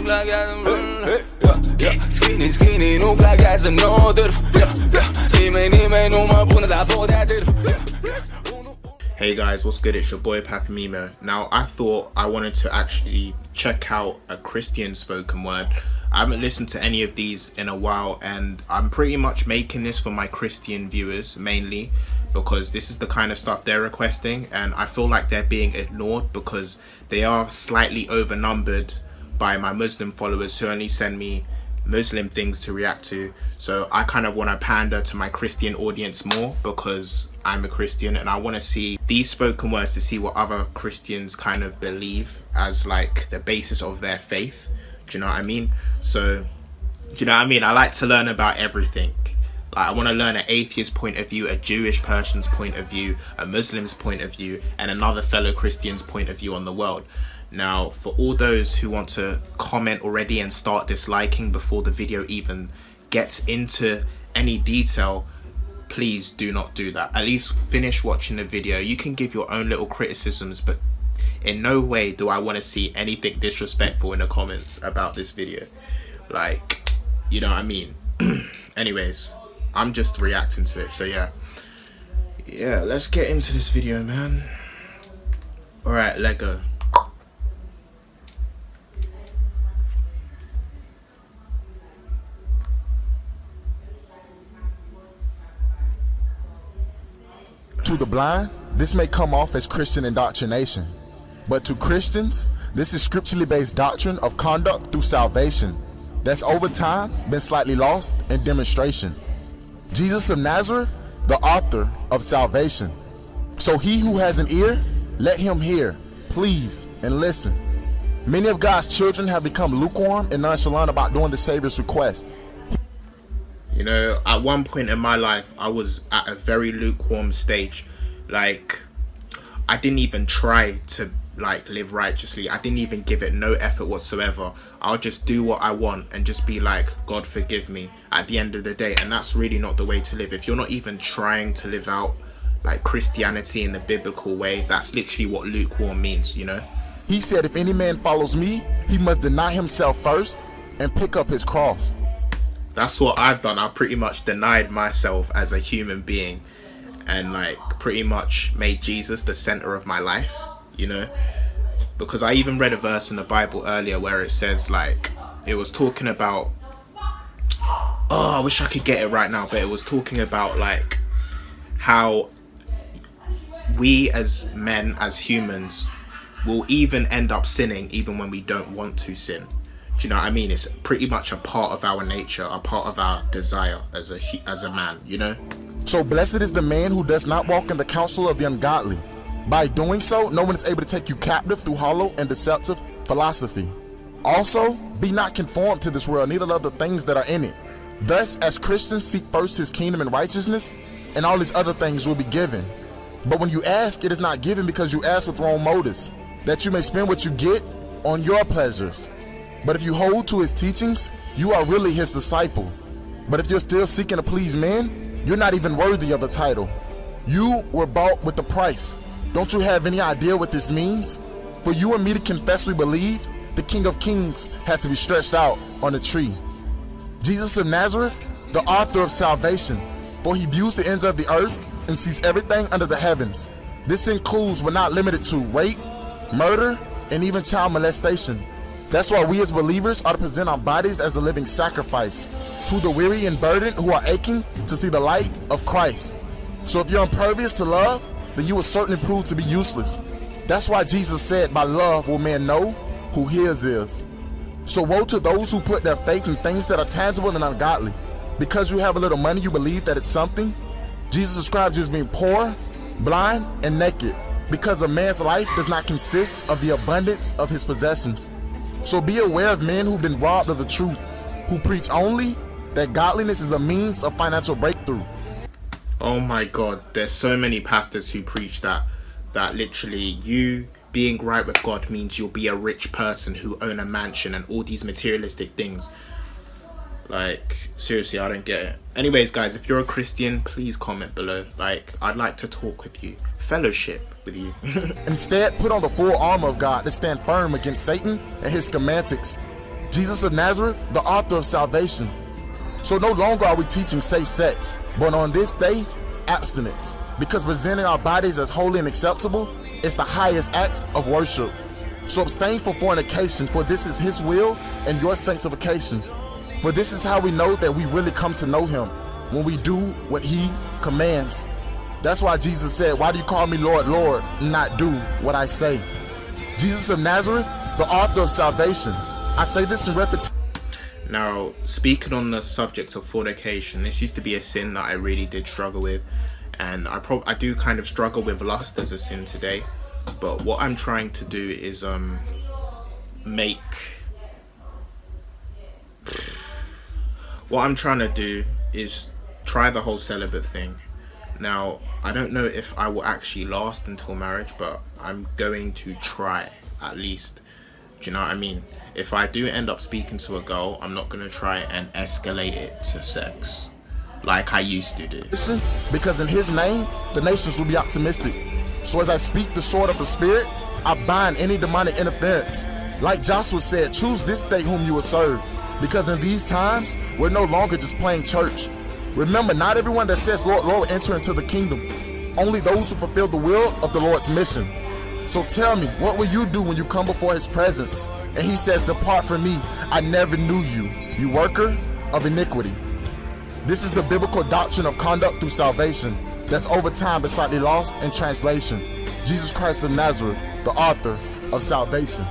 black guys, skinny, no black guys, no different. Hey guys, what's good? It's your boy Papi Mimo. Now I thought I wanted to actually check out a Christian spoken word. I haven't listened to any of these in a while, and I'm pretty much making this for my Christian viewers mainly because this is the kind of stuff they're requesting, and I feel like they're being ignored because they are slightly overnumbered by my Muslim followers who only send me Muslim things to react to. So I kind of want to pander to my Christian audience more because I'm a Christian, and I want to see these spoken words to see what other Christians kind of believe as like the basis of their faith. Do you know what I mean? So, do you know what I mean? I like to learn about everything. Like, I want to learn an atheist point of view, a Jewish person's point of view, a Muslim's point of view, and another fellow Christian's point of view on the world. Now, for all those who want to comment already and start disliking before the video even gets into any detail, please do not do that. At least finish watching the video. You can give your own little criticisms, but in no way do I want to see anything disrespectful in the comments about this video. Like, you know what I mean? Anyways, I'm just reacting to it, so yeah, let's get into this video, man. Alright, let go. To the blind, this may come off as Christian indoctrination, but to Christians, this is scripturally based doctrine of conduct through salvation that's over time been slightly lost in demonstration. Jesus of Nazareth, the author of salvation. So he who has an ear, let him hear, please, and listen. Many of God's children have become lukewarm and nonchalant about doing the Savior's request. You know, at one point in my life, I was at a very lukewarm stage. Like, I didn't even try to like live righteously. I didn't even give it no effort whatsoever. I'll just do what I want and just be like, God forgive me at the end of the day. And that's really not the way to live. If you're not even trying to live out like Christianity in the biblical way, that's literally what lukewarm means, you know? He said, if any man follows me, he must deny himself first and pick up his cross. That's what I've done. I've pretty much denied myself as a human being and like pretty much made Jesus the center of my life, you know? Because I even read a verse in the Bible earlier where it says, like, it was talking about, oh, I wish I could get it right now, but it was talking about like how we as men, as humans, will even end up sinning even when we don't want to sin. Do you know what I mean? It's pretty much a part of our nature, a part of our desire as a man, you know? So blessed is the man who does not walk in the counsel of the ungodly. By doing so, no one is able to take you captive through hollow and deceptive philosophy. Also, be not conformed to this world, neither love the things that are in it. Thus, as Christians, seek first his kingdom and righteousness, and all these other things will be given. But when you ask, it is not given because you ask with wrong motives, that you may spend what you get on your pleasures. But if you hold to his teachings, you are really his disciple. But if you're still seeking to please men, you're not even worthy of the title. You were bought with a price. Don't you have any idea what this means? For you and me to confess we believe, the King of Kings had to be stretched out on a tree. Jesus of Nazareth, the author of salvation, for he views the ends of the earth and sees everything under the heavens. This includes but not limited to rape, murder, and even child molestation. That's why we as believers are to present our bodies as a living sacrifice to the weary and burdened who are aching to see the light of Christ. So if you're impervious to love, then you will certainly prove to be useless. That's why Jesus said, by love will men know who his is. So woe to those who put their faith in things that are tangible and ungodly. Because you have a little money, you believe that it's something. Jesus describes you as being poor, blind, and naked, because a man's life does not consist of the abundance of his possessions. So be aware of men who've been robbed of the truth, who preach only that godliness is a means of financial breakthrough. Oh my God, there's so many pastors who preach that literally you being right with God means you'll be a rich person who own a mansion and all these materialistic things. Like, seriously, I don't get it. Anyways, guys, if you're a Christian, please comment below. Like, I'd like to talk with you, fellowship with you. Instead, put on the full armor of God to stand firm against Satan and his schematics. Jesus of Nazareth, the author of salvation. So no longer are we teaching safe sex, but on this day, abstinence. Because presenting our bodies as holy and acceptable is the highest act of worship. So abstain from fornication, for this is his will and your sanctification. For this is how we know that we really come to know him, when we do what he commands. That's why Jesus said, why do you call me Lord, Lord, and not do what I say? Jesus of Nazareth, the author of salvation. I say this in repetition. Now, speaking on the subject of fornication, this used to be a sin that I really did struggle with. And I do kind of struggle with lust as a sin today. But what I'm trying to do is try the whole celibate thing. Now, I don't know if I will actually last until marriage, but I'm going to try at least. Do you know what I mean? If I do end up speaking to a girl, I'm not going to try and escalate it to sex like I used to do. Because in his name, the nations will be optimistic. So as I speak the sword of the Spirit, I bind any demonic interference. Like Joshua said, choose this day whom you will serve. Because in these times, we're no longer just playing church. Remember, not everyone that says Lord, Lord will enter into the kingdom. Only those who fulfill the will of the Lord's mission. So tell me, what will you do when you come before his presence? And he says, depart from me, I never knew you, you worker of iniquity. This is the biblical doctrine of conduct through salvation that's over time been slightly lost in translation. Jesus Christ of Nazareth, the author of salvation.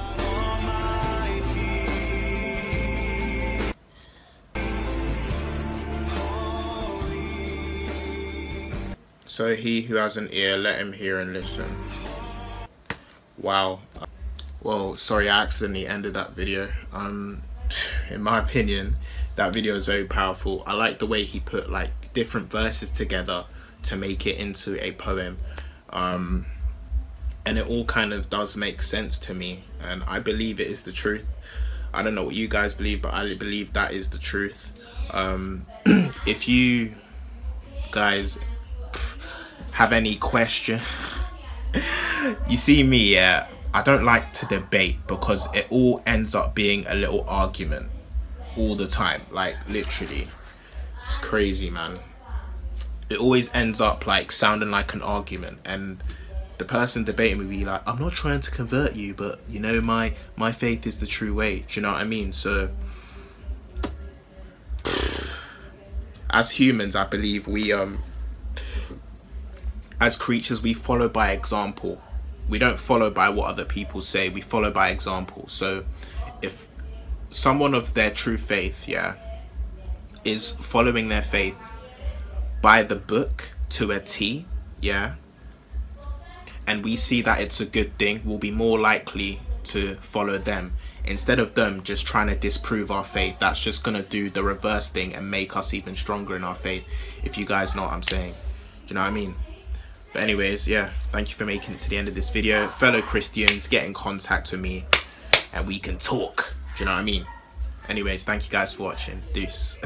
So he who has an ear, let him hear and listen. Wow. Well, sorry, I accidentally ended that video. In my opinion, that video is very powerful. I like the way he put like different verses together to make it into a poem. And it all kind of does make sense to me. And I believe it is the truth. I don't know what you guys believe, but I believe that is the truth. If you guys have any question, you see me, yeah, I don't like to debate because it all ends up being a little argument all the time. Like literally, it's crazy, man. It always ends up like sounding like an argument, and the person debating will be like, I'm not trying to convert you, but you know, my faith is the true way. Do you know what I mean? So as humans, I believe we as creatures, we follow by example. We don't follow by what other people say, we follow by example. So if someone of their true faith, yeah, is following their faith by the book to a T, yeah, and we see that it's a good thing, we'll be more likely to follow them instead of them just trying to disprove our faith. That's just gonna do the reverse thing and make us even stronger in our faith, if you guys know what I'm saying. Do you know what I mean? But anyways, yeah, thank you for making it to the end of this video. Fellow Christians, get in contact with me and we can talk. Do you know what I mean? Anyways, thank you guys for watching. Deuce.